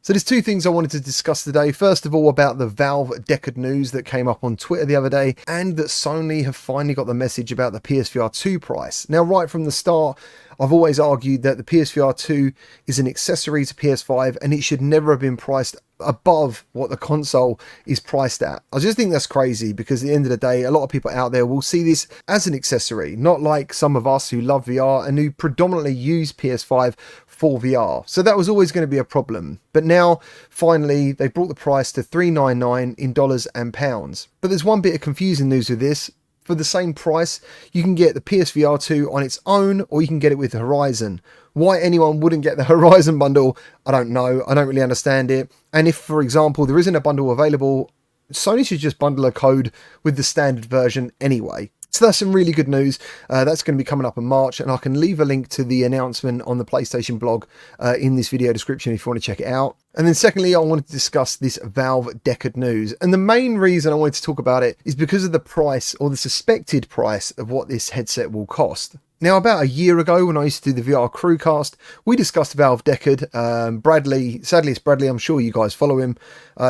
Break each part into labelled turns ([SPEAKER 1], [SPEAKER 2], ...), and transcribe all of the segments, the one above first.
[SPEAKER 1] So there's two things I wanted to discuss today. First of all, about the Valve Deckard news that came up on Twitter the other day, and that Sony have finally got the message about the PSVR 2 price. Now, right from the start, I've always argued that the PSVR 2 is an accessory to PS5 and it should never have been priced above what the console is priced at. I just think that's crazy, because at the end of the day, a lot of people out there will see this as an accessory, not like some of us who love VR and who predominantly use PS5 for VR. So that was always going to be a problem. But now, finally, they brought the price to $399 in dollars and pounds. But there's one bit of confusing news with this. For the same price, you can get the PSVR 2 on its own, or you can get it with Horizon. Why anyone wouldn't get the Horizon bundle, I don't know. I don't really understand it. And if, for example, there isn't a bundle available, Sony should just bundle a code with the standard version anyway. So that's some really good news. That's going to be coming up in March, and I can leave a link to the announcement on the PlayStation blog in this video description if you want to check it out. And then secondly, I wanted to discuss this Valve Deckard news. And the main reason I wanted to talk about it is because of the price, or the suspected price, of what this headset will cost. Now, about a year ago, when I used to do the VR Crewcast, we discussed Valve Deckard. Bradley, sadly it's Bradley, I'm sure you guys follow him.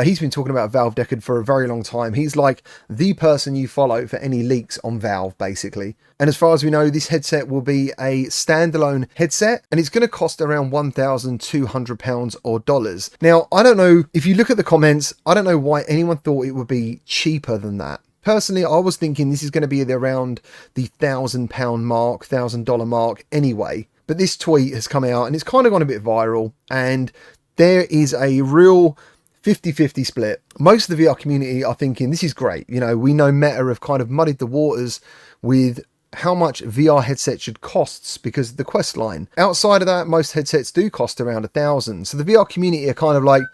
[SPEAKER 1] He's been talking about Valve Deckard for a very long time. He's like the person you follow for any leaks on Valve, basically. And as far as we know, this headset will be a standalone headset, and it's going to cost around £1,200 or dollars. Now, I don't know, if you look at the comments, I don't know why anyone thought it would be cheaper than that. Personally, I was thinking this is going to be around the £1,000 mark, $1,000 mark anyway. But this tweet has come out and it's kind of gone a bit viral, and there is a real 50-50 split. Most of the VR community are thinking this is great. You know, we know Meta have kind of muddied the waters with how much VR headset should cost because of the Quest line. Outside of that, most headsets do cost around $1,000. So the VR community are kind of like,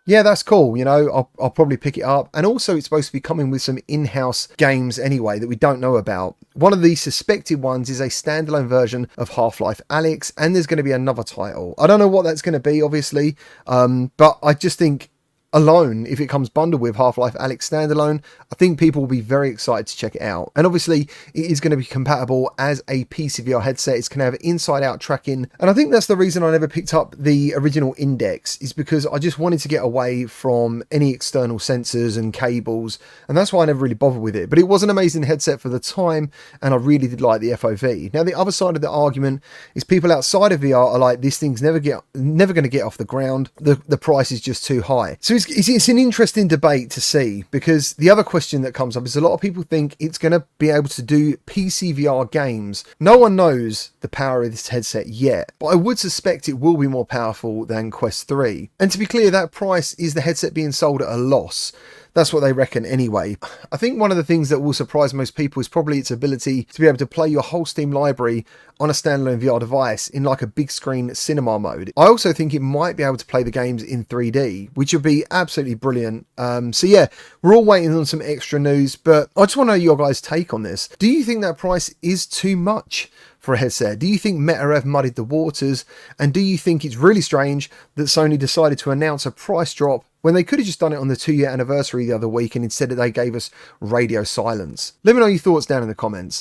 [SPEAKER 1] yeah, that's cool, you know, I'll probably pick it up. And also it's supposed to be coming with some in-house games anyway that we don't know about. One of the suspected ones is a standalone version of Half-Life Alyx, and there's going to be another title. I don't know what that's going to be, obviously, but I just think alone, if it comes bundled with Half-Life Alyx standalone, I think people will be very excited to check it out. And obviously it is going to be compatible as a PCVR headset. It's going to have inside out tracking, and I think that's the reason I never picked up the original Index, is because I just wanted to get away from any external sensors and cables, and that's why I never really bothered with it. But it was an amazing headset for the time, and I really did like the FOV. Now, the other side of the argument is people outside of VR are like, this thing's never going to get off the ground. The price is just too high. So it's an interesting debate to see, because the other question that comes up is a lot of people think it's going to be able to do PCVR games. No one knows the power of this headset yet, but I would suspect it will be more powerful than Quest 3. And to be clear, that price is the headset being sold at a loss. That's what they reckon anyway. I think one of the things that will surprise most people is probably its ability to be able to play your whole Steam library on a standalone VR device in like a big screen cinema mode. I also think it might be able to play the games in 3D, which would be absolutely brilliant. So yeah, we're all waiting on some extra news, but I just want to know your guys' take on this. Do you think that price is too much for a headset? Do you think Meta have muddied the waters? And do you think it's really strange that Sony decided to announce a price drop when they could have just done it on the 2-year anniversary the other week, and instead they gave us radio silence? Let me know your thoughts down in the comments.